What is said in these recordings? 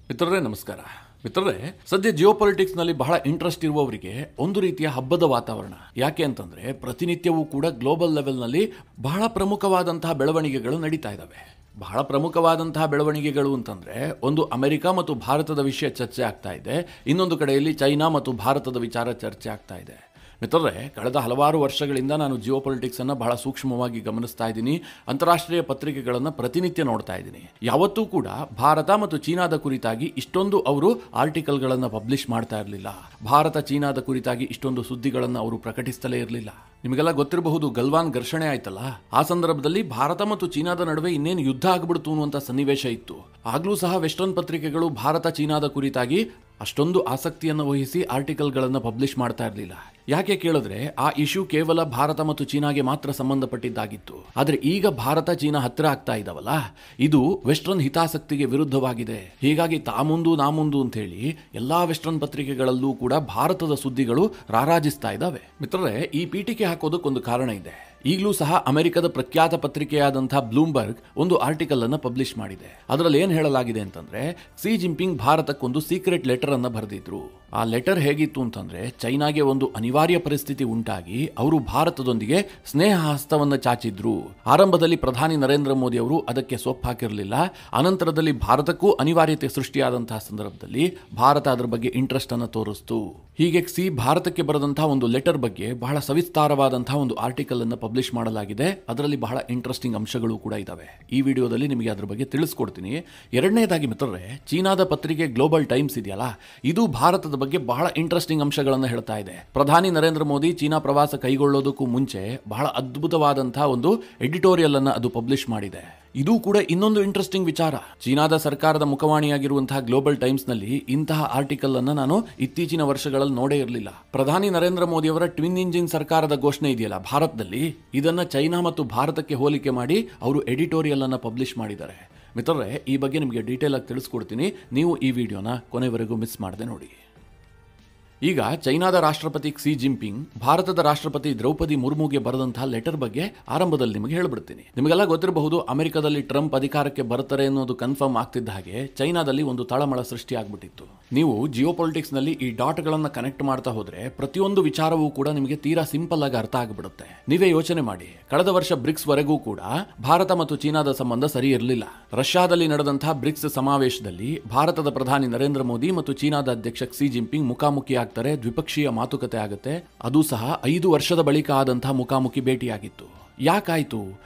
ಮಿತ್ರರೇ ನಮಸ್ಕಾರ. ಮಿತ್ರರೇ, ಸದ್ಯ ಜಿಯೋ ಪೊಲಿಟಿಕ್ಸ್ ನಲ್ಲಿ ಬಹಳ ಇಂಟ್ರೆಸ್ಟ್ ಇರುವವರಿಗೆ ಒಂದು ರೀತಿಯ ಹಬ್ಬದ ವಾತಾವರಣ. ಯಾಕೆ ಅಂತಂದ್ರೆ ಪ್ರತಿನಿತ್ಯವೂ ಕೂಡ ಗ್ಲೋಬಲ್ ಲೆವೆಲ್ ನಲ್ಲಿ ಬಹಳ ಪ್ರಮುಖವಾದಂತಹ ಬೆಳವಣಿಗೆಗಳು ನಡೀತಾ ಇದ್ದಾವೆ. ಬಹಳ ಪ್ರಮುಖವಾದಂತಹ ಬೆಳವಣಿಗೆಗಳು ಅಂತಂದ್ರೆ ಒಂದು ಅಮೆರಿಕ ಮತ್ತು ಭಾರತದ ವಿಷಯ ಚರ್ಚೆ ಆಗ್ತಾ ಇದೆ, ಇನ್ನೊಂದು ಕಡೆಯಲ್ಲಿ ಚೈನಾ ಮತ್ತು ಭಾರತದ ವಿಚಾರ ಚರ್ಚೆ ಆಗ್ತಾ ಇದೆ. ಮಿತ್ರರೇ, ಕಳೆದ ಹಲವಾರು ವರ್ಷಗಳಿಂದ ನಾನು ಜಿಯೋ ಪೊಲಿಟಿಕ್ಸ್ ಅನ್ನು ಬಹಳ ಸೂಕ್ಷ್ಮವಾಗಿ ಗಮನಿಸ್ತಾ ಇದ್ದೀನಿ. ಅಂತಾರಾಷ್ಟ್ರೀಯ ಪತ್ರಿಕೆಗಳನ್ನು ಪ್ರತಿನಿತ್ಯ ನೋಡ್ತಾ ಇದ್ದೀನಿ. ಯಾವತ್ತೂ ಕೂಡ ಭಾರತ ಮತ್ತು ಚೀನಾದ ಕುರಿತಾಗಿ ಇಷ್ಟೊಂದು ಅವರು ಆರ್ಟಿಕಲ್ಗಳನ್ನು ಪಬ್ಲಿಷ್ ಮಾಡ್ತಾ ಇರಲಿಲ್ಲ. ಭಾರತ ಚೀನಾದ ಕುರಿತಾಗಿ ಇಷ್ಟೊಂದು ಸುದ್ದಿಗಳನ್ನು ಅವರು ಪ್ರಕಟಿಸ್ತಲೇ ಇರಲಿಲ್ಲ. ನಿಮಗೆಲ್ಲ ಗೊತ್ತಿರಬಹುದು, ಗಲ್ವಾನ್ ಘರ್ಷಣೆ ಆಯ್ತಲ್ಲ, ಆ ಸಂದರ್ಭದಲ್ಲಿ ಭಾರತ ಮತ್ತು ಚೀನಾದ ನಡುವೆ ಇನ್ನೇನು ಯುದ್ಧ ಆಗ್ಬಿಡ್ತು ಅನ್ನುವಂಥ ಸನ್ನಿವೇಶ ಇತ್ತು. ಆಗ್ಲೂ ಸಹ ವೆಸ್ಟರ್ನ್ ಪತ್ರಿಕೆಗಳು ಭಾರತ ಚೀನಾದ ಕುರಿತಾಗಿ ಅಷ್ಟೊಂದು ಆಸಕ್ತಿಯನ್ನು ವಹಿಸಿ ಆರ್ಟಿಕಲ್ಗಳನ್ನು ಪಬ್ಲಿಷ್ ಮಾಡ್ತಾ ಇರಲಿಲ್ಲ. ಯಾಕೆ ಕೇಳಿದ್ರೆ ಆ ಇಶ್ಯೂ ಕೇವಲ ಭಾರತ ಮತ್ತು ಚೀನಾಗೆ ಮಾತ್ರ ಸಂಬಂಧಪಟ್ಟಿದ್ದಾಗಿತ್ತು. ಆದರೆ ಈಗ ಭಾರತ ಚೀನಾ ಹತ್ತಿರ ಆಗ್ತಾ ಇದ್ದಾವಲ್ಲ, ಇದು ವೆಸ್ಟರ್ನ್ ಹಿತಾಸಕ್ತಿಗೆ ವಿರುದ್ಧವಾಗಿದೆ. ಹೀಗಾಗಿ ತಾಮುಂದು ನಾಮುಂದು ಅಂತ ಹೇಳಿ ಎಲ್ಲಾ ವೆಸ್ಟರ್ನ್ ಪತ್ರಿಕೆಗಳಲ್ಲೂ ಕೂಡ ಭಾರತದ ಸುದ್ದಿಗಳು ರಾರಾಜಿಸ್ತಾ ಇದ್ದಾವೆ. ಮಿತ್ರರೇ, ಈ ಪೀಠಿಕೆ ಹಾಕೋದಕ್ಕೊಂದು ಕಾರಣ ಇದೆ. ಈಗಲೂ ಸಹ ಅಮೆರಿಕದ ಪ್ರಖ್ಯಾತ ಪತ್ರಿಕೆಯಾದಂತಹ ಬ್ಲೂಮ್ಬರ್ಗ್ ಒಂದು ಆರ್ಟಿಕಲ್ ಅನ್ನು ಪಬ್ಲಿಷ್ ಮಾಡಿದೆ. ಅದರಲ್ಲಿ ಏನು ಹೇಳಲಾಗಿದೆ ಅಂತಂದ್ರೆ, ಕ್ಸಿ ಜಿನ್ಪಿಂಗ್ ಭಾರತಕ್ಕೊಂದು ಸೀಕ್ರೆಟ್ ಲೆಟರ್ ಅನ್ನು ಬರೆದಿದ್ರು. ಆ ಲೆಟರ್ ಹೇಗಿತ್ತು ಅಂತಂದ್ರೆ, ಚೈನಾಗೆ ಒಂದು ಅನಿವಾರ್ಯ ಪರಿಸ್ಥಿತಿ ಉಂಟಾಗಿ ಅವರು ಭಾರತದೊಂದಿಗೆ ಸ್ನೇಹ ಹಸ್ತವನ್ನು ಚಾಚಿದ್ರು. ಆರಂಭದಲ್ಲಿ ಪ್ರಧಾನಿ ನರೇಂದ್ರ ಮೋದಿ ಅವರು ಅದಕ್ಕೆ ಸೊಪ್ಪು ಹಾಕಿರಲಿಲ್ಲ. ಅನಂತರದಲ್ಲಿ ಭಾರತಕ್ಕೂ ಅನಿವಾರ್ಯತೆ ಸೃಷ್ಟಿಯಾದಂತಹ ಸಂದರ್ಭದಲ್ಲಿ ಭಾರತ ಅದರ ಬಗ್ಗೆ ಇಂಟ್ರೆಸ್ಟ್ ಅನ್ನು ತೋರಿಸ್ತು. ಹೀಗೆ ಕ್ಸಿ ಭಾರತಕ್ಕೆ ಬರೆದಂತಹ ಒಂದು ಲೆಟರ್ ಬಗ್ಗೆ ಬಹಳ ಸವಿಸ್ತಾರವಾದಂತಹ ಒಂದು ಆರ್ಟಿಕಲ್ ಅನ್ನು ಪಬ್ಲಿಷ್ ಮಾಡಲಾಗಿದೆ. ಅದರಲ್ಲಿ ಬಹಳ ಇಂಟ್ರೆಸ್ಟಿಂಗ್ ಅಂಶಗಳು ಕೂಡ ಇದಾವೆ. ಈ ವಿಡಿಯೋದಲ್ಲಿ ನಿಮಗೆ ಅದರ ಬಗ್ಗೆ ತಿಳಿಸ್ಕೊಡ್ತೀನಿ. ಎರಡನೇದಾಗಿ ಮಿತ್ರರೇ, ಚೀನಾದ ಪತ್ರಿಕೆ ಗ್ಲೋಬಲ್ ಟೈಮ್ಸ್ ಇದೆಯಲ್ಲ, ಇದು ಭಾರತದ ಬಗ್ಗೆ ಬಹಳ ಇಂಟ್ರೆಸ್ಟಿಂಗ್ ಅಂಶಗಳನ್ನು ಹೇಳ್ತಾ ಇದೆ. ಪ್ರಧಾನಿ ನರೇಂದ್ರ ಮೋದಿ ಚೀನಾ ಪ್ರವಾಸ ಕೈಗೊಳ್ಳೋದಕ್ಕೂ ಮುಂಚೆ ಬಹಳ ಅದ್ಭುತವಾದಂತಹ ಒಂದು ಎಡಿಟೋರಿಯಲ್ ಅನ್ನು ಅದು ಪಬ್ಲಿಷ್ ಮಾಡಿದೆ. ಇದು ಕೂಡ ಇನ್ನೊಂದು ಇಂಟ್ರೆಸ್ಟಿಂಗ್ ವಿಚಾರ. ಚೀನಾದ ಸರ್ಕಾರದ ಮುಖವಾಣಿಯಾಗಿರುವಂತಹ ಗ್ಲೋಬಲ್ ಟೈಮ್ಸ್ ನಲ್ಲಿ ಇಂತಹ ಆರ್ಟಿಕಲ್ ಅನ್ನು ನಾನು ಇತ್ತೀಚಿನ ವರ್ಷಗಳಲ್ಲಿ ನೋಡೇ ಇರಲಿಲ್ಲ. ಪ್ರಧಾನಿ ನರೇಂದ್ರ ಮೋದಿ ಅವರ ಟ್ವಿನ್ ಇಂಜಿನ್ ಸರ್ಕಾರದ ಘೋಷಣೆ ಇದೆಯಲ್ಲ ಭಾರತದಲ್ಲಿ, ಇದನ್ನ ಚೈನಾ ಮತ್ತು ಭಾರತಕ್ಕೆ ಹೋಲಿಕೆ ಮಾಡಿ ಅವರು ಎಡಿಟೋರಿಯಲ್ ಅನ್ನು ಪಬ್ಲಿಷ್ ಮಾಡಿದ್ದಾರೆ. ಮಿತ್ರರೇ, ಈ ಬಗ್ಗೆ ನಿಮಗೆ ಡೀಟೇಲ್ ಆಗಿ ತಿಳಿಸ್ಕೊಡ್ತೀನಿ. ನೀವು ಈ ವಿಡಿಯೋನ ಕೊನೆವರೆಗೂ ಮಿಸ್ ಮಾಡದೆ ನೋಡಿ. ಈಗ ಚೈನಾದ ರಾಷ್ಟ್ರಪತಿ ಕ್ಸಿ ಜಿನ್ಪಿಂಗ್ ಭಾರತದ ರಾಷ್ಟ್ರಪತಿ ದ್ರೌಪದಿ ಮುರ್ಮುಗೆ ಬರೆದಂತಹ ಲೆಟರ್ ಬಗ್ಗೆ ಆರಂಭದಲ್ಲಿ ನಿಮಗೆ ಹೇಳ್ಬಿಡ್ತೀನಿ. ನಿಮಗೆಲ್ಲ ಗೊತ್ತಿರಬಹುದು, ಅಮೆರಿಕದಲ್ಲಿ ಟ್ರಂಪ್ ಅಧಿಕಾರಕ್ಕೆ ಬರ್ತಾರೆ ಅನ್ನೋದು ಕನ್ಫರ್ಮ್ ಆಗ್ತಿದ್ದ ಹಾಗೆ ಚೈನಾದಲ್ಲಿ ಒಂದು ತಳಮಳ ಸೃಷ್ಟಿ ಆಗ್ಬಿಟ್ಟಿತ್ತು. ನೀವು ಜಿಯೋ ಪೊಲಿಟಿಕ್ಸ್ ನಲ್ಲಿ ಈ ಡಾಟ್ ಗಳನ್ನ ಕನೆಕ್ಟ್ ಮಾಡ್ತಾ ಹೋದ್ರೆ ಪ್ರತಿಯೊಂದು ವಿಚಾರವೂ ಕೂಡ ನಿಮಗೆ ತೀರಾ ಸಿಂಪಲ್ ಆಗಿ ಅರ್ಥ ಆಗ್ಬಿಡುತ್ತೆ. ನೀವೇ ಯೋಚನೆ ಮಾಡಿ, ಕಳೆದ ವರ್ಷ ಬ್ರಿಕ್ಸ್ ವರೆಗೂ ಕೂಡ ಭಾರತ ಮತ್ತು ಚೀನಾದ ಸಂಬಂಧ ಸರಿ ಇರಲಿಲ್ಲ. ರಷ್ಯಾದಲ್ಲಿ ನಡೆದಂತಹ ಬ್ರಿಕ್ಸ್ ಸಮಾವೇಶದಲ್ಲಿ ಭಾರತದ ಪ್ರಧಾನಿ ನರೇಂದ್ರ ಮೋದಿ ಮತ್ತು ಚೀನಾದ ಅಧ್ಯಕ್ಷ ಕ್ಸಿ ಜಿನ್ಪಿಂಗ್ ಮುಖಾಮುಖಿ ಆಗ್ತಾರೆ. ದ್ವಿಪಕ್ಷೀಯ ಮಾತುಕತೆ ಆಗುತ್ತೆ. ಅದು ಸಹ 5 ವರ್ಷದ ಬಳಿಕ ಆದಂತಹ ಮುಖಾಮುಖಿ ಭೇಟಿಯಾಗಿತ್ತು. ಯಾಕಾಯ್ತು?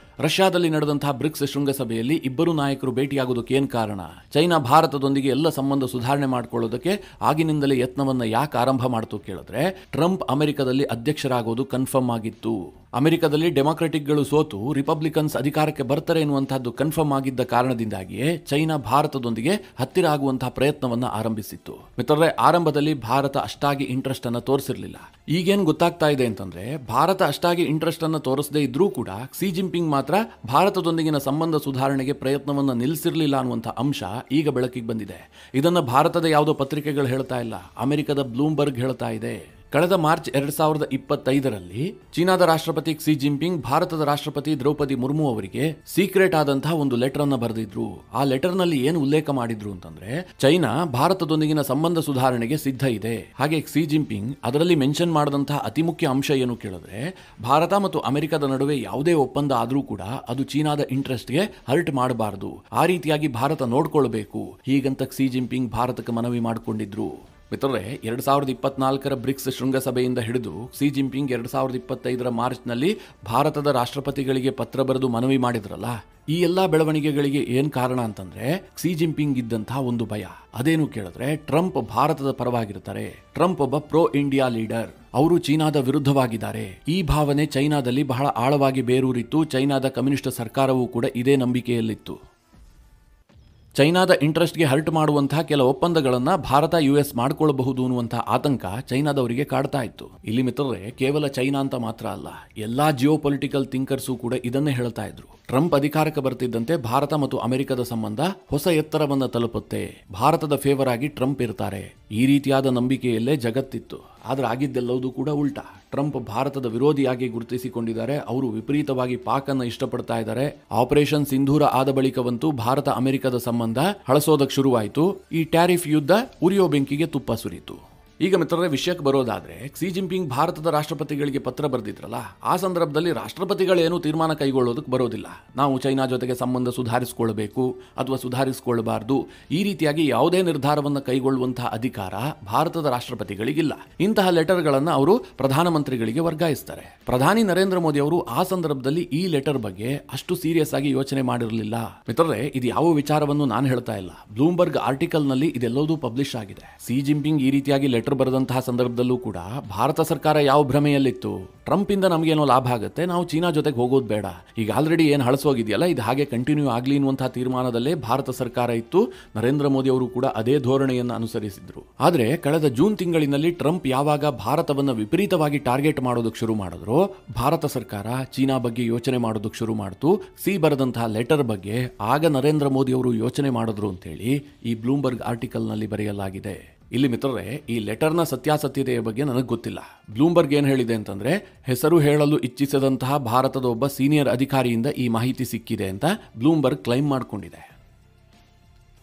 ರಷ್ಯಾದಲ್ಲಿ ನಡೆದಂತಹ ಬ್ರಿಕ್ಸ್ ಶೃಂಗಸಭೆಯಲ್ಲಿ ಇಬ್ಬರು ನಾಯಕರು ಭೇಟಿಯಾಗೋದಕ್ಕೆ ಏನ್ ಕಾರಣ? ಚೈನಾ ಭಾರತದೊಂದಿಗೆ ಎಲ್ಲ ಸಂಬಂಧ ಸುಧಾರಣೆ ಮಾಡಿಕೊಳ್ಳೋದಕ್ಕೆ ಆಗಿನಿಂದಲೇ ಯತ್ನವನ್ನ ಯಾಕೆ ಆರಂಭ ಮಾಡ್ತು ಕೇಳಿದ್ರೆ, ಟ್ರಂಪ್ ಅಮೆರಿಕದಲ್ಲಿ ಅಧ್ಯಕ್ಷರಾಗೋದು ಕನ್ಫರ್ಮ್ ಆಗಿತ್ತು. ಅಮೆರಿಕದಲ್ಲಿ ಡೆಮಾಕ್ರೆಟಿಕ್ಗಳು ಸೋತು ರಿಪಬ್ಲಿಕನ್ಸ್ ಅಧಿಕಾರಕ್ಕೆ ಬರ್ತಾರೆ ಎನ್ನುವಂತಹದ್ದು ಕನ್ಫರ್ಮ್ ಆಗಿದ್ದ ಕಾರಣದಿಂದಾಗಿಯೇ ಚೈನಾ ಭಾರತದೊಂದಿಗೆ ಹತ್ತಿರ ಆಗುವಂತಹ ಪ್ರಯತ್ನವನ್ನ ಆರಂಭಿಸಿತ್ತು. ಮಿತ್ರರೇ, ಆರಂಭದಲ್ಲಿ ಭಾರತ ಅಷ್ಟಾಗಿ ಇಂಟ್ರೆಸ್ಟ್ ಅನ್ನ ತೋರಿಸಿರ್ಲಿಲ್ಲ. ಈಗೇನ್ ಗೊತ್ತಾಗ್ತಾ ಇದೆ ಅಂತಂದ್ರೆ, ಭಾರತ ಅಷ್ಟಾಗಿ ಇಂಟ್ರೆಸ್ಟ್ ಅನ್ನ ತೋರಿಸದೇ ಇದ್ರೂ ಕೂಡ ಕ್ಸಿ ಜಿನ್ಪಿಂಗ್ ಮಾತ್ರ ಭಾರತದೊಂದಿಗಿನ ಸಂಬಂಧ ಸುಧಾರಣೆಗೆ ಪ್ರಯತ್ನವನ್ನ ನಿಲ್ಲಿಸಿರ್ಲಿಲ್ಲ ಅನ್ನುವಂಥ ಅಂಶ ಈಗ ಬೆಳಕಿಗೆ ಬಂದಿದೆ. ಇದನ್ನ ಭಾರತದ ಯಾವುದೋ ಪತ್ರಿಕೆಗಳು ಹೇಳ್ತಾ ಇಲ್ಲ, ಅಮೆರಿಕದ ಬ್ಲೂಮ್ಬರ್ಗ್ ಹೇಳ್ತಾ ಇದೆ. ಕಳೆದ ಮಾರ್ಚ್ 2025ರಲ್ಲಿ ಚೀನಾದ ರಾಷ್ಟ್ರಪತಿ ಕ್ಸಿ ಜಿನ್ಪಿಂಗ್ ಭಾರತದ ರಾಷ್ಟ್ರಪತಿ ದ್ರೌಪದಿ ಮುರ್ಮು ಅವರಿಗೆ ಸೀಕ್ರೆಟ್ ಆದಂತಹ ಒಂದು ಲೆಟರ್ ಅನ್ನ ಬರೆದಿದ್ರು. ಆ ಲೆಟರ್ ನಲ್ಲಿ ಏನು ಉಲ್ಲೇಖ ಮಾಡಿದ್ರು ಅಂತಂದ್ರೆ, ಚೈನಾ ಭಾರತದೊಂದಿಗಿನ ಸಂಬಂಧ ಸುಧಾರಣೆಗೆ ಸಿದ್ಧ ಇದೆ. ಹಾಗೆ ಕ್ಸಿ ಜಿನ್ಪಿಂಗ್ ಅದರಲ್ಲಿ ಮೆನ್ಷನ್ ಮಾಡಿದಂತಹ ಅತಿ ಮುಖ್ಯ ಅಂಶ ಏನು ಕೇಳಿದ್ರೆ, ಭಾರತ ಮತ್ತು ಅಮೆರಿಕದ ನಡುವೆ ಯಾವುದೇ ಒಪ್ಪಂದ ಆದ್ರೂ ಕೂಡ ಅದು ಚೀನಾದ ಇಂಟ್ರೆಸ್ಟ್ಗೆ ಹರ್ಟ್ ಮಾಡಬಾರದು, ಆ ರೀತಿಯಾಗಿ ಭಾರತ ನೋಡ್ಕೊಳ್ಬೇಕು, ಹೀಗಂತ ಕ್ಸಿ ಜಿನ್ಪಿಂಗ್ ಭಾರತಕ್ಕೆ ಮನವಿ ಮಾಡಿಕೊಂಡಿದ್ರು. ಮಿತ್ರರೇ, 2024ರ ಬ್ರಿಕ್ಸ್ ಶೃಂಗಸಭೆಯಿಂದ ಹಿಡಿದು ಕ್ಸಿ ಜಿನ್ಪಿಂಗ್ 2025ರ ಮಾರ್ಚ್ನಲ್ಲಿ ಭಾರತದ ರಾಷ್ಟ್ರಪತಿಗಳಿಗೆ ಪತ್ರ ಬರೆದು ಮನವಿ ಮಾಡಿದ್ರಲ್ಲ, ಈ ಎಲ್ಲಾ ಬೆಳವಣಿಗೆಗಳಿಗೆ ಏನ್ ಕಾರಣ ಅಂತಂದ್ರೆ ಕ್ಸಿ ಜಿನ್ಪಿಂಗ್ ಇದ್ದಂತಹ ಒಂದು ಭಯ. ಅದೇನು ಕೇಳಿದ್ರೆ, ಟ್ರಂಪ್ ಭಾರತದ ಪರವಾಗಿರ್ತಾರೆ, ಟ್ರಂಪ್ ಒಬ್ಬ ಪ್ರೋ ಇಂಡಿಯಾ ಲೀಡರ್, ಅವರು ಚೀನಾದ ವಿರುದ್ಧವಾಗಿದ್ದಾರೆ. ಈ ಭಾವನೆ ಚೈನಾದಲ್ಲಿ ಬಹಳ ಆಳವಾಗಿ ಬೇರೂರಿತ್ತು. ಚೈನಾದ ಕಮ್ಯುನಿಸ್ಟ್ ಸರ್ಕಾರವೂ ಕೂಡ ಇದೇ ನಂಬಿಕೆಯಲ್ಲಿತ್ತು. ಚೈನಾದ ಇಂಟ್ರೆಸ್ಟ್ಗೆ ಹರ್ಟ್ ಮಾಡುವಂತಹ ಕೆಲ ಒಪ್ಪಂದಗಳನ್ನ ಭಾರತ ಯುಎಸ್ ಮಾಡಿಕೊಳ್ಳಬಹುದು ಅನ್ನುವಂತಹ ಆತಂಕ ಚೈನಾದವರಿಗೆ ಕಾಡ್ತಾ ಇತ್ತು. ಇಲ್ಲಿ ಮಿತ್ರರೇ, ಕೇವಲ ಚೈನಾ ಅಂತ ಮಾತ್ರ ಅಲ್ಲ, ಎಲ್ಲಾ ಜಿಯೋ ಪೊಲಿಟಿಕಲ್ ಥಿಂಕರ್ಸು ಕೂಡ ಇದನ್ನೇ ಹೇಳ್ತಾ ಇದ್ರು. ಟ್ರಂಪ್ ಅಧಿಕಾರಕ್ಕೆ ಬರ್ತಿದ್ದಂತೆ ಭಾರತ ಮತ್ತು ಅಮೆರಿಕದ ಸಂಬಂಧ ಹೊಸ ಎತ್ತರವನ್ನ ತಲುಪುತ್ತೆ, ಭಾರತದ ಫೇವರ್ ಆಗಿ ಟ್ರಂಪ್ ಇರ್ತಾರೆ, ಈ ರೀತಿಯಾದ ನಂಬಿಕೆಯಲ್ಲೇ ಜಗತ್ತಿತ್ತು. ಆದ್ರೆ ಆಗಿದ್ದೆಲ್ಲವೂ ಕೂಡ ಉಲ್ಟಾ. ಟ್ರಂಪ್ ಭಾರತದ ವಿರೋಧಿಯಾಗಿ ಗುರುತಿಸಿಕೊಂಡಿದ್ದಾರೆ. ಅವರು ವಿಪರೀತವಾಗಿ ಪಾಕ್ ಅನ್ನು ಇಷ್ಟಪಡ್ತಾ ಇದ್ದಾರೆ. ಆಪರೇಷನ್ ಸಿಂಧೂರ ಆದ ಬಳಿಕವಂತೂ ಭಾರತ ಅಮೆರಿಕದ ಸಂಬಂಧ ಹಳಸೋದಕ್ಕೆ ಶುರುವಾಯಿತು. ಈ ಟ್ಯಾರಿಫ್ ಯುದ್ಧ ಉರಿಯೋ ಬೆಂಕಿಗೆ ತುಪ್ಪ ಸುರಿಯಿತು. ಈಗ ಮಿತ್ರರೇ, ವಿಷಯಕ್ಕೆ ಬರೋದಾದ್ರೆ, ಕ್ಸಿ ಜಿನ್ಪಿಂಗ್ ಭಾರತದ ರಾಷ್ಟ್ರಪತಿಗಳಿಗೆ ಪತ್ರ ಬರೆದಿದ್ರಲ್ಲ, ಆ ಸಂದರ್ಭದಲ್ಲಿ ರಾಷ್ಟ್ರಪತಿಗಳೇನು ತೀರ್ಮಾನ ಕೈಗೊಳ್ಳೋದಕ್ಕೆ ಬರೋದಿಲ್ಲ. ನಾವು ಚೈನಾ ಜೊತೆಗೆ ಸಂಬಂಧ ಸುಧಾರಿಸಿಕೊಳ್ಳಬೇಕು ಅಥವಾ ಸುಧಾರಿಸಿಕೊಳ್ಳಬಾರದು, ಈ ರೀತಿಯಾಗಿ ಯಾವುದೇ ನಿರ್ಧಾರವನ್ನು ಕೈಗೊಳ್ಳುವಂತಹ ಅಧಿಕಾರ ಭಾರತದ ರಾಷ್ಟ್ರಪತಿಗಳಿಗಿಲ್ಲ. ಇಂತಹ ಲೆಟರ್ಗಳನ್ನು ಅವರು ಪ್ರಧಾನಮಂತ್ರಿಗಳಿಗೆ ವರ್ಗಾಯಿಸ್ತಾರೆ. ಪ್ರಧಾನಿ ನರೇಂದ್ರ ಮೋದಿ ಅವರು ಆ ಸಂದರ್ಭದಲ್ಲಿ ಈ ಲೆಟರ್ ಬಗ್ಗೆ ಅಷ್ಟು ಸೀರಿಯಸ್ ಆಗಿ ಯೋಚನೆ ಮಾಡಿರಲಿಲ್ಲ. ಮಿತ್ರರೇ, ಇದು ಯಾವ ವಿಚಾರವನ್ನು ನಾನು ಹೇಳ್ತಾ ಇಲ್ಲ. ಬ್ಲೂಮ್ಬರ್ಗ್ ಆರ್ಟಿಕಲ್ ನಲ್ಲಿ ಇದೆಲ್ಲವೂ ಪಬ್ಲಿಷ್ ಆಗಿದೆ. ಕ್ಸಿ ಜಿನ್ಪಿಂಗ್ ಈ ರೀತಿಯಾಗಿ ಲೆಟರ್ ಬರೆದಂತಹ ಸಂದರ್ಭದಲ್ಲೂ ಕೂಡ ಭಾರತ ಸರ್ಕಾರ ಯಾವ ಭ್ರಮೆಯಲ್ಲಿತ್ತು, ಟ್ರಂಪ್ ಇಂದ ನಮಗೇನೋ ಲಾಭ ಆಗುತ್ತೆ, ನಾವು ಚೀನಾ ಜೊತೆಗೆ ಹೋಗೋದು ಬೇಡ, ಈಗ ಆಲ್ರೆಡಿ ಏನು ಹಳಸೋಗಿದೆಯಲ್ಲ ಇದು ಹಾಗೆ ಕಂಟಿನ್ಯೂ ಆಗಲಿ ಅನ್ನುವಂತಹ ತೀರ್ಮಾನದಲ್ಲೇ ಭಾರತ ಸರ್ಕಾರ ಇತ್ತು. ನರೇಂದ್ರ ಮೋದಿ ಅವರು ಕೂಡ ಅದೇ ಧೋರಣೆಯನ್ನು ಅನುಸರಿಸಿದ್ರು. ಆದರೆ ಕಳೆದ ಜೂನ್ ತಿಂಗಳಿನಲ್ಲಿ ಟ್ರಂಪ್ ಯಾವಾಗ ಭಾರತವನ್ನು ವಿಪರೀತವಾಗಿ ಟಾರ್ಗೆಟ್ ಮಾಡೋದಕ್ಕೆ ಶುರು ಮಾಡಿದ್ರು, ಭಾರತ ಸರ್ಕಾರ ಚೀನಾ ಬಗ್ಗೆ ಯೋಚನೆ ಮಾಡೋದಕ್ಕೆ ಶುರು ಮಾಡಿತು. ಸಿ ಬರೆದಂತಹ ಲೆಟರ್ ಬಗ್ಗೆ ಆಗ ನರೇಂದ್ರ ಮೋದಿ ಅವರು ಯೋಚನೆ ಮಾಡಿದ್ರು ಅಂತೇಳಿ ಈ ಬ್ಲೂಮ್ಬರ್ಗ್ ಆರ್ಟಿಕಲ್ ನಲ್ಲಿ ಬರೆಯಲಾಗಿದೆ. ಇಲ್ಲಿ ಮಿತ್ರರೇ, ಈ ಲೆಟರ್ನ ಸತ್ಯಾಸತ್ಯತೆಯ ಬಗ್ಗೆ ನನಗೆ ಗೊತ್ತಿಲ್ಲ. ಬ್ಲೂಮ್ಬರ್ಗ್ ಏನು ಹೇಳಿದೆ ಅಂತಂದ್ರೆ, ಹೆಸರು ಹೇಳಲು ಇಚ್ಛಿಸದಂತಹ ಭಾರತದ ಒಬ್ಬ ಸೀನಿಯರ್ ಅಧಿಕಾರಿಯಿಂದ ಈ ಮಾಹಿತಿ ಸಿಕ್ಕಿದೆ ಅಂತ ಬ್ಲೂಮ್ಬರ್ಗ್ ಕ್ಲೈಮ್ ಮಾಡಿಕೊಂಡಿದೆ.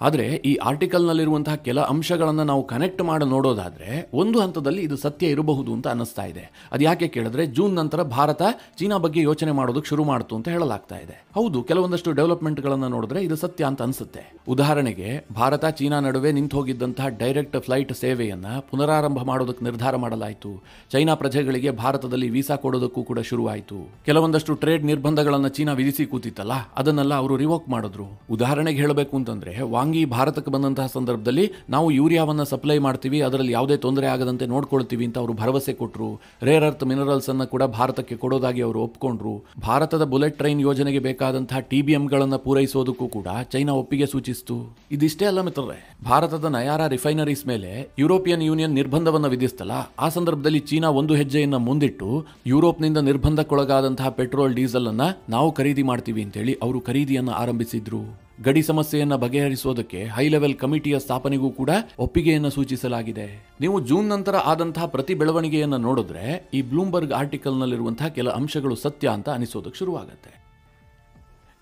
ಆದರೆ ಈ ಆರ್ಟಿಕಲ್ನಲ್ಲಿರುವಂತಹ ಕೆಲ ಅಂಶಗಳನ್ನು ನಾವು ಕನೆಕ್ಟ್ ಮಾಡಿ ನೋಡೋದಾದ್ರೆ ಒಂದು ಹಂತದಲ್ಲಿ ಇದು ಸತ್ಯ ಇರಬಹುದು ಅಂತ ಅನ್ನಿಸ್ತಾ ಇದೆ. ಅದು ಯಾಕೆ ಕೇಳಿದ್ರೆ, ಜೂನ್ ನಂತರ ಭಾರತ ಚೀನಾ ಬಗ್ಗೆ ಯೋಚನೆ ಮಾಡೋದಕ್ಕೆ ಶುರು ಮಾಡ್ತು ಅಂತ ಹೇಳಲಾಗ್ತಾ ಇದೆ. ಹೌದು, ಕೆಲವೊಂದಷ್ಟು ಡೆವಲಪ್ಮೆಂಟ್ಗಳನ್ನು ನೋಡಿದ್ರೆ ಇದು ಸತ್ಯ ಅಂತ ಅನ್ಸುತ್ತೆ. ಉದಾಹರಣೆಗೆ, ಭಾರತ ಚೀನಾ ನಡುವೆ ನಿಂತು ಹೋಗಿದ್ದಂತಹ ಡೈರೆಕ್ಟ್ ಫ್ಲೈಟ್ ಸೇವೆಯನ್ನ ಪುನರಾರಂಭ ಮಾಡೋದಕ್ಕೆ ನಿರ್ಧಾರ ಮಾಡಲಾಯಿತು. ಚೈನಾ ಪ್ರಜೆಗಳಿಗೆ ಭಾರತದಲ್ಲಿ ವೀಸಾ ಕೊಡೋದಕ್ಕೂ ಕೂಡ ಶುರುವಾಯಿತು. ಕೆಲವೊಂದಷ್ಟು ಟ್ರೇಡ್ ನಿರ್ಬಂಧಗಳನ್ನು ಚೀನಾ ವಿಧಿಸಿ ಕೂತಿತ್ತಲ್ಲ, ಅದನ್ನೆಲ್ಲ ಅವರು ರಿವೋಕ್ ಮಾಡಿದ್ರು. ಉದಾಹರಣೆಗೆ ಹೇಳಬೇಕು ಅಂತಂದ್ರೆ, ವಾಂಗಿ ಭಾರತಕ್ಕೆ ಬಂದಂತಹ ಸಂದರ್ಭದಲ್ಲಿ ನಾವು ಯೂರಿಯಾವನ್ನು ಸಪ್ಲೈ ಮಾಡ್ತೀವಿ, ಅದರಲ್ಲಿ ಯಾವುದೇ ತೊಂದರೆ ಆಗದಂತೆ ನೋಡ್ಕೊಳ್ತೀವಿ ಅಂತ ಅವರು ಭರವಸೆ ಕೊಟ್ಟರು. ರೇರ್ ಅರ್ತ್ ಮಿನರಲ್ಸ್ ಅನ್ನು ಕೂಡ ಭಾರತಕ್ಕೆ ಕೊಡೋದಾಗಿ ಅವರು ಒಪ್ಕೊಂಡ್ರು. ಭಾರತದ ಬುಲೆಟ್ ಟ್ರೈನ್ ಯೋಜನೆಗೆ ಬೇಕಾದಂತಹ TBMಗಳನ್ನು ಪೂರೈಸೋದಕ್ಕೂ ಕೂಡ ಚೈನಾ ಒಪ್ಪಿಗೆ ಸೂಚಿಸಿತು. ಇದಿಷ್ಟೇ ಅಲ್ಲ ಮಿತ್ರರೇ, ಭಾರತದ ನಯಾರಾ ರಿಫೈನರೀಸ್ ಮೇಲೆ ಯುರೋಪಿಯನ್ ಯೂನಿಯನ್ ನಿರ್ಬಂಧವನ್ನು ವಿಧಿಸ್ತಲ್ಲ, ಆ ಸಂದರ್ಭದಲ್ಲಿ ಚೀನಾ ಒಂದು ಹೆಜ್ಜೆಯನ್ನ ಮುಂದಿಟ್ಟು ಯುರೋಪ್ನಿಂದ ನಿರ್ಬಂಧಕ್ಕೊಳಗಾದಂತಹ ಪೆಟ್ರೋಲ್ ಡೀಸೆಲ್ ಅನ್ನ ನಾವು ಖರೀದಿ ಮಾಡ್ತೀವಿ ಅಂತೇಳಿ ಅವರು ಖರೀದಿಯನ್ನು ಆರಂಭಿಸಿದ್ರು. ಗಡಿ ಸಮಸ್ಯೆಯನ್ನು ಬಗೆಹರಿಸೋದಕ್ಕೆ ಹೈ ಲೆವೆಲ್ ಕಮಿಟಿಯ ಸ್ಥಾಪನೆಗೂ ಕೂಡ ಒಪ್ಪಿಗೆಯನ್ನು ಸೂಚಿಸಲಾಗಿದೆ. ನೀವು ಜೂನ್ ನಂತರ ಆದಂತಹ ಪ್ರತಿ ಬೆಳವಣಿಗೆಯನ್ನು ನೋಡಿದ್ರೆ ಈ ಬ್ಲೂಮ್ಬರ್ಗ್ ಆರ್ಟಿಕಲ್ನಲ್ಲಿರುವಂತಹ ಕೆಲ ಅಂಶಗಳು ಸತ್ಯ ಅಂತ ಅನಿಸೋದಕ್ಕೆ ಶುರುವಾಗುತ್ತೆ.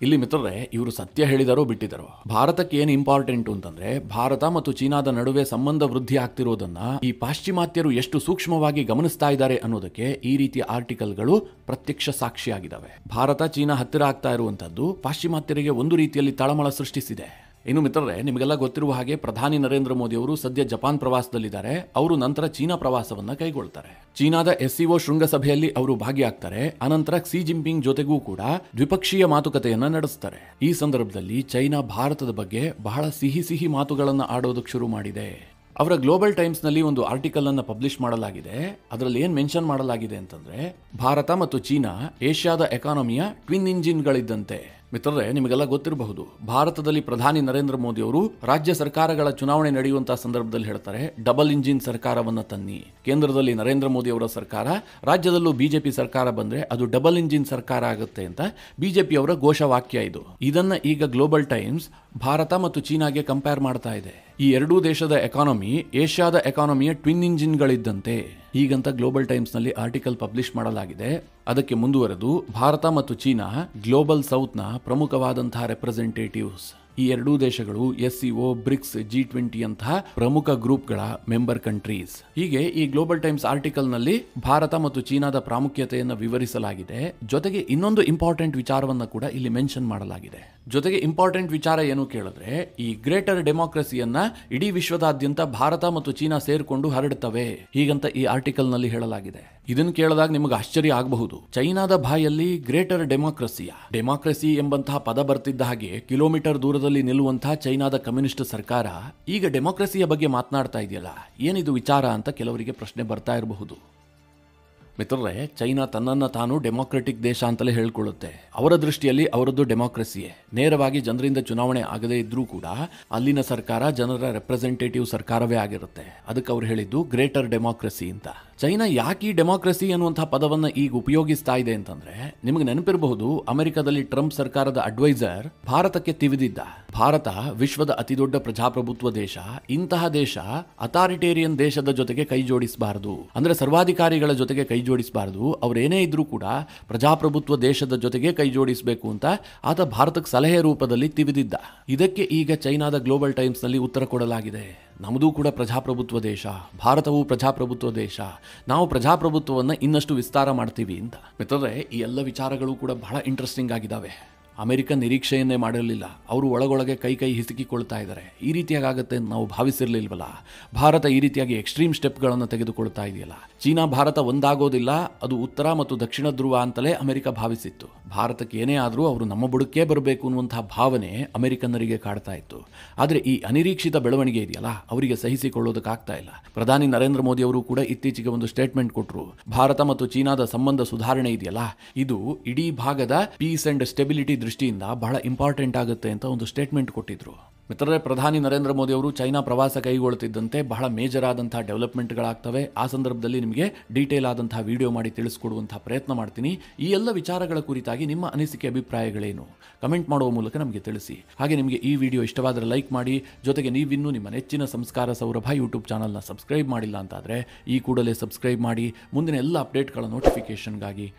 ಇಲ್ಲಿ ಮಿತ್ರರೇ, ಇವರು ಸತ್ಯ ಹೇಳಿದಾರೋ ಬಿಟ್ಟಿದ್ದಾರೋ, ಭಾರತಕ್ಕೆ ಏನು ಇಂಪಾರ್ಟೆಂಟ್ ಅಂತಂದ್ರೆ, ಭಾರತ ಮತ್ತು ಚೀನಾದ ನಡುವೆ ಸಂಬಂಧ ವೃದ್ಧಿ ಆಗ್ತಿರೋದನ್ನ ಈ ಪಾಶ್ಚಿಮಾತ್ಯರು ಎಷ್ಟು ಸೂಕ್ಷ್ಮವಾಗಿ ಗಮನಿಸ್ತಾ ಇದ್ದಾರೆ ಅನ್ನೋದಕ್ಕೆ ಈ ರೀತಿಯ ಆರ್ಟಿಕಲ್ಗಳು ಪ್ರತ್ಯಕ್ಷ ಸಾಕ್ಷಿಯಾಗಿದ್ದಾವೆ. ಭಾರತ ಚೀನಾ ಹತ್ತಿರ ಆಗ್ತಾ ಇರುವಂತದ್ದು ಪಾಶ್ಚಿಮಾತ್ಯರಿಗೆ ಒಂದು ರೀತಿಯಲ್ಲಿ ತಳಮಳ ಸೃಷ್ಟಿಸಿದೆ. ಇನ್ನು ಮಿತ್ರರೇ, ನಿಮಗೆಲ್ಲ ಗೊತ್ತಿರುವ ಹಾಗೆ ಪ್ರಧಾನಿ ನರೇಂದ್ರ ಮೋದಿ ಅವರು ಸದ್ಯ ಜಪಾನ್ ಪ್ರವಾಸದಲ್ಲಿದ್ದಾರೆ. ಅವರು ನಂತರ ಚೀನಾ ಪ್ರವಾಸವನ್ನ ಕೈಗೊಳ್ತಾರೆ. ಚೀನಾದ SCO ಶೃಂಗಸಭೆಯಲ್ಲಿ ಅವರು ಭಾಗಿಯಾಗ್ತಾರೆ. ಅನಂತರ ಕ್ಸಿ ಜಿನ್ಪಿಂಗ್ ಜೊತೆಗೂ ಕೂಡ ದ್ವಿಪಕ್ಷೀಯ ಮಾತುಕತೆಯನ್ನ ನಡೆಸ್ತಾರೆ. ಈ ಸಂದರ್ಭದಲ್ಲಿ ಚೈನಾ ಭಾರತದ ಬಗ್ಗೆ ಬಹಳ ಸಿಹಿ ಮಾತುಗಳನ್ನು ಆಡೋದಕ್ಕೆ ಶುರು ಮಾಡಿದೆ. ಅವರ ಗ್ಲೋಬಲ್ ಟೈಮ್ಸ್ ನಲ್ಲಿ ಒಂದು ಆರ್ಟಿಕಲ್ ಅನ್ನು ಪಬ್ಲಿಷ್ ಮಾಡಲಾಗಿದೆ. ಅದರಲ್ಲಿ ಏನ್ ಮೆನ್ಷನ್ ಮಾಡಲಾಗಿದೆ ಅಂತಂದ್ರೆ, ಭಾರತ ಮತ್ತು ಚೀನಾ ಏಷ್ಯಾದ ಎಕಾನಮಿಯ ಟ್ವಿನ್ ಇಂಜಿನ್ಗಳಿದ್ದಂತೆ. ಮಿತ್ರರೇ, ನಿಮಗೆಲ್ಲ ಗೊತ್ತಿರಬಹುದು, ಭಾರತದಲ್ಲಿ ಪ್ರಧಾನಿ ನರೇಂದ್ರ ಮೋದಿ ಅವರು ರಾಜ್ಯ ಸರ್ಕಾರಗಳ ಚುನಾವಣೆ ನಡೆಯುವಂತಹ ಸಂದರ್ಭದಲ್ಲಿ ಹೇಳ್ತಾರೆ, ಡಬಲ್ ಇಂಜಿನ್ ಸರ್ಕಾರವನ್ನ ತನ್ನಿ. ಕೇಂದ್ರದಲ್ಲಿ ನರೇಂದ್ರ ಮೋದಿ ಅವರ ಸರ್ಕಾರ, ರಾಜ್ಯದಲ್ಲೂ ಬಿಜೆಪಿ ಸರ್ಕಾರ ಬಂದ್ರೆ ಅದು ಡಬಲ್ ಇಂಜಿನ್ ಸರ್ಕಾರ ಆಗುತ್ತೆ ಅಂತ ಬಿಜೆಪಿ ಅವರ ಘೋಷವಾಕ್ಯ ಇದು. ಇದನ್ನ ಈಗ ಗ್ಲೋಬಲ್ ಟೈಮ್ಸ್ ಭಾರತ ಮತ್ತು ಚೀನಾಗೆ ಕಂಪೇರ್ ಮಾಡ್ತಾ ಇದೆ. ಈ ಎರಡೂ ದೇಶದ ಎಕಾನಮಿ ಏಷ್ಯಾದ ಎಕಾನಮಿಯ ಟ್ವಿನ್ ಇಂಜಿನ್ಗಳಿದ್ದಂತೆ ಹೀಗಂತ ಗ್ಲೋಬಲ್ ಟೈಮ್ಸ್ ನಲ್ಲಿ ಆರ್ಟಿಕಲ್ ಪಬ್ಲಿಷ್ ಮಾಡಲಾಗಿದೆ. ಅದಕ್ಕೆ ಮುಂದುವರೆದು, ಭಾರತ ಮತ್ತು ಚೀನಾ ಗ್ಲೋಬಲ್ ಸೌತ್ನ ಪ್ರಮುಖವಾದಂತಹ ರೆಪ್ರೆಸೆಂಟೇಟಿವ್ಸ್. ಈ ಎರಡೂ ದೇಶಗಳು SCO, ಬ್ರಿಕ್ಸ್, G20 ಅಂತಹ ಪ್ರಮುಖ ಗ್ರೂಪ್ಗಳ ಮೆಂಬರ್ ಕಂಟ್ರೀಸ್. ಹೀಗೆ ಈ ಗ್ಲೋಬಲ್ ಟೈಮ್ಸ್ ಆರ್ಟಿಕಲ್ ನಲ್ಲಿ ಭಾರತ ಮತ್ತು ಚೀನಾದ ಪ್ರಾಮುಖ್ಯತೆಯನ್ನು ವಿವರಿಸಲಾಗಿದೆ. ಜೊತೆಗೆ ಇನ್ನೊಂದು ಇಂಪಾರ್ಟೆಂಟ್ ವಿಚಾರವನ್ನ ಕೂಡ ಇಲ್ಲಿ ಮೆನ್ಷನ್ ಮಾಡಲಾಗಿದೆ. ಜೊತೆಗೆ ಇಂಪಾರ್ಟೆಂಟ್ ವಿಚಾರ ಏನು ಕೇಳಿದ್ರೆ, ಈ ಗ್ರೇಟರ್ ಡೆಮೋಕ್ರಸಿಯನ್ನ ಇಡೀ ವಿಶ್ವದಾದ್ಯಂತ ಭಾರತ ಮತ್ತು ಚೀನಾ ಸೇರ್ಕೊಂಡು ಹರಡುತ್ತವೆ ಹೀಗಂತ ಈ ಆರ್ಟಿಕಲ್ ನಲ್ಲಿ ಹೇಳಲಾಗಿದೆ. ಇದನ್ನು ಕೇಳಿದಾಗ ನಿಮಗೆ ಆಶ್ಚರ್ಯ ಆಗಬಹುದು. ಚೈನಾದ ಬಾಯಲ್ಲಿ ಗ್ರೇಟರ್ ಡೆಮಾಕ್ರಸಿ ಎಂಬಂತಹ ಪದ ಬರ್ತಿದ್ದ ಹಾಗೆ ಕಿಲೋಮೀಟರ್ ದೂರದಲ್ಲಿ ನಿಲ್ಲುವಂತಹ ಚೈನಾದ ಕಮ್ಯುನಿಸ್ಟ್ ಸರ್ಕಾರ ಈಗ ಡೆಮೋಕ್ರಸಿಯ ಬಗ್ಗೆ ಮಾತನಾಡ್ತಾ ಇದೆಯಲ್ಲ, ಏನಿದು ವಿಚಾರ ಅಂತ ಕೆಲವರಿಗೆ ಪ್ರಶ್ನೆ ಬರ್ತಾ ಇರಬಹುದು. ಮಿತ್ರರೇ, ಚೈನಾ ತನ್ನನ್ನು ತಾನು ಡೆಮೋಕ್ರೆಟಿಕ್ ದೇಶ ಅಂತಲೇ ಹೇಳ್ಕೊಳ್ಳುತ್ತೆ. ಅವರ ದೃಷ್ಟಿಯಲ್ಲಿ ಅವರದ್ದು ಡೆಮೋಕ್ರಸಿಯೇ. ನೇರವಾಗಿ ಜನರಿಂದ ಚುನಾವಣೆ ಆಗದೇ ಇದ್ರೂ ಕೂಡ ಅಲ್ಲಿನ ಸರ್ಕಾರ ಜನರ ರೆಪ್ರೆಸೆಂಟೇಟಿವ್ ಸರ್ಕಾರವೇ ಆಗಿರುತ್ತೆ. ಅದಕ್ಕೆ ಅವ್ರು ಹೇಳಿದ್ದು ಗ್ರೇಟರ್ ಡೆಮೋಕ್ರಸಿ ಅಂತ. ಚೈನಾ ಯಾಕೆ ಈ ಡೆಮೋಕ್ರಸಿ ಅನ್ನುವಂತಹ ಪದವನ್ನು ಈಗ ಉಪಯೋಗಿಸ್ತಾ ಇದೆ ಅಂತಂದ್ರೆ, ನಿಮಗೆ ನೆನಪಿರಬಹುದು, ಅಮೆರಿಕದಲ್ಲಿ ಟ್ರಂಪ್ ಸರ್ಕಾರದ ಅಡ್ವೈಸರ್ ಭಾರತಕ್ಕೆ ತಿವಿದಿದ್ದ. ಭಾರತ ವಿಶ್ವದ ಅತಿದೊಡ್ಡ ಪ್ರಜಾಪ್ರಭುತ್ವ ದೇಶ. ಇಂತಹ ದೇಶ ಅಥಾರಿಟೇರಿಯನ್ ದೇಶದ ಜೊತೆಗೆ ಕೈ ಜೋಡಿಸಬಾರದು, ಅಂದ್ರೆ ಸರ್ವಾಧಿಕಾರಿಗಳ ಜೊತೆಗೆ ಕೈ ಜೋಡಿಸಬಾರದು. ಅವರೇನೇ ಇದ್ರೂ ಕೂಡ ಪ್ರಜಾಪ್ರಭುತ್ವ ದೇಶದ ಜೊತೆಗೆ ಕೈ ಜೋಡಿಸಬೇಕು ಅಂತ ಆತ ಭಾರತಕ್ಕೆ ಸಲಹೆ ರೂಪದಲ್ಲಿ ತಿವಿದಿದ್ದ. ಇದಕ್ಕೆ ಈಗ ಚೈನಾದ ಗ್ಲೋಬಲ್ ಟೈಮ್ಸ್ ನಲ್ಲಿ ಉತ್ತರ ಕೊಡಲಾಗಿದೆ. ನಮ್ಮದು ಕೂಡ ಪ್ರಜಾಪ್ರಭುತ್ವ ದೇಶ, ಭಾರತವು ಪ್ರಜಾಪ್ರಭುತ್ವ ದೇಶ, ನಾವು ಪ್ರಜಾಪ್ರಭುತ್ವವನ್ನು ಇನ್ನಷ್ಟು ವಿಸ್ತಾರ ಮಾಡ್ತೀವಿ ಅಂತ. ಮಿತ್ರರೇ, ಈ ಎಲ್ಲ ವಿಚಾರಗಳು ಕೂಡ ಬಹಳ ಇಂಟ್ರೆಸ್ಟಿಂಗ್ ಆಗಿದ್ದಾವೆ. ಅಮೆರಿಕ ನಿರೀಕ್ಷೆಯನ್ನೇ ಮಾಡಿರಲಿಲ್ಲ. ಅವರು ಒಳಗೊಳಗೆ ಕೈ ಹಿಸುಕಿಕೊಳ್ತಾ ಇದ್ದಾರೆ. ಈ ರೀತಿಯಾಗಿ ಆಗುತ್ತೆ ಅಂತ ನಾವು ಭಾವಿಸಿರಲಿಲ್ವಲ್ಲ. ಭಾರತ ಈ ರೀತಿಯಾಗಿ ಎಕ್ಸ್ಟ್ರೀಮ್ ಸ್ಟೆಪ್ಗಳನ್ನು ತೆಗೆದುಕೊಳ್ತಾ ಇದೆಯಲ್ಲ. ಚೀನಾ ಭಾರತ ಒಂದಾಗೋದಿಲ್ಲ, ಅದು ಉತ್ತರ ಮತ್ತು ದಕ್ಷಿಣ ಧ್ರುವ ಅಂತಲೇ ಅಮೆರಿಕ ಭಾವಿಸಿತ್ತು. ಭಾರತಕ್ಕೆ ಏನೇ ಆದರೂ ಅವರು ನಮ್ಮ ಬುಡಕ್ಕೇ ಬರಬೇಕು ಅನ್ನುವಂತಹ ಭಾವನೆ ಅಮೆರಿಕನ್ನರಿಗೆ ಕಾಡ್ತಾ ಇತ್ತು. ಆದರೆ ಈ ಅನಿರೀಕ್ಷಿತ ಬೆಳವಣಿಗೆ ಇದೆಯಲ್ಲ, ಅವರಿಗೆ ಸಹಿಸಿಕೊಳ್ಳೋದಕ್ಕಾಗ್ತಾ ಇಲ್ಲ. ಪ್ರಧಾನಿ ನರೇಂದ್ರ ಮೋದಿ ಅವರು ಕೂಡ ಇತ್ತೀಚೆಗೆ ಒಂದು ಸ್ಟೇಟ್ಮೆಂಟ್ ಕೊಟ್ಟರು. ಭಾರತ ಮತ್ತು ಚೀನಾದ ಸಂಬಂಧ ಸುಧಾರಣೆ ಇದೆಯಲ್ಲ, ಇದು ಇಡೀ ಭಾಗದ ಪೀಸ್ ಅಂಡ್ ಸ್ಟೆಬಿಲಿಟಿ ದೃಷ್ಟಿಯಿಂದ ಬಹಳ ಇಂಪಾರ್ಟೆಂಟ್ ಆಗುತ್ತೆ ಅಂತ ಒಂದು ಸ್ಟೇಟ್ಮೆಂಟ್ ಕೊಟ್ಟಿದ್ರು. ಮಿತ್ರರೇ, ಪ್ರಧಾನಿ ನರೇಂದ್ರ ಮೋದಿ ಅವರು ಚೈನಾ ಪ್ರವಾಸ ಕೈಗೊಳ್ಳುತ್ತಿದ್ದಂತೆ ಬಹಳ ಮೇಜರ್ ಆದಂತಹ ಡೆವಲಪ್ಮೆಂಟ್ಗಳಾಗ್ತವೆ. ಆ ಸಂದರ್ಭದಲ್ಲಿ ನಿಮಗೆ ಡೀಟೇಲ್ ಆದಂತಹ ವಿಡಿಯೋ ಮಾಡಿ ತಿಳಿಸ್ಕೊಡುವಂತಹ ಪ್ರಯತ್ನ ಮಾಡ್ತೀನಿ. ಈ ಎಲ್ಲ ವಿಚಾರಗಳ ಕುರಿತಾಗಿ ನಿಮ್ಮ ಅನಿಸಿಕೆ ಅಭಿಪ್ರಾಯಗಳೇನು ಕಮೆಂಟ್ ಮಾಡುವ ಮೂಲಕ ನಮಗೆ ತಿಳಿಸಿ. ಹಾಗೆ ನಿಮಗೆ ಈ ವಿಡಿಯೋ ಇಷ್ಟವಾದರೆ ಲೈಕ್ ಮಾಡಿ. ಜೊತೆಗೆ ನೀವಿನ್ನೂ ನಿಮ್ಮ ನೆಚ್ಚಿನ ಸಂಸ್ಕಾರ ಸೌರಭ ಯೂಟ್ಯೂಬ್ ಚಾನಲ್ನ ಸಬ್ಸ್ಕ್ರೈಬ್ ಮಾಡಿಲ್ಲ ಅಂತಾದರೆ ಈ ಕೂಡಲೇ ಸಬ್ಸ್ಕ್ರೈಬ್ ಮಾಡಿ. ಮುಂದಿನ ಎಲ್ಲ ಅಪ್ಡೇಟ್ಗಳ ನೋಟಿಫಿಕೇಷನ್ಗಾಗಿ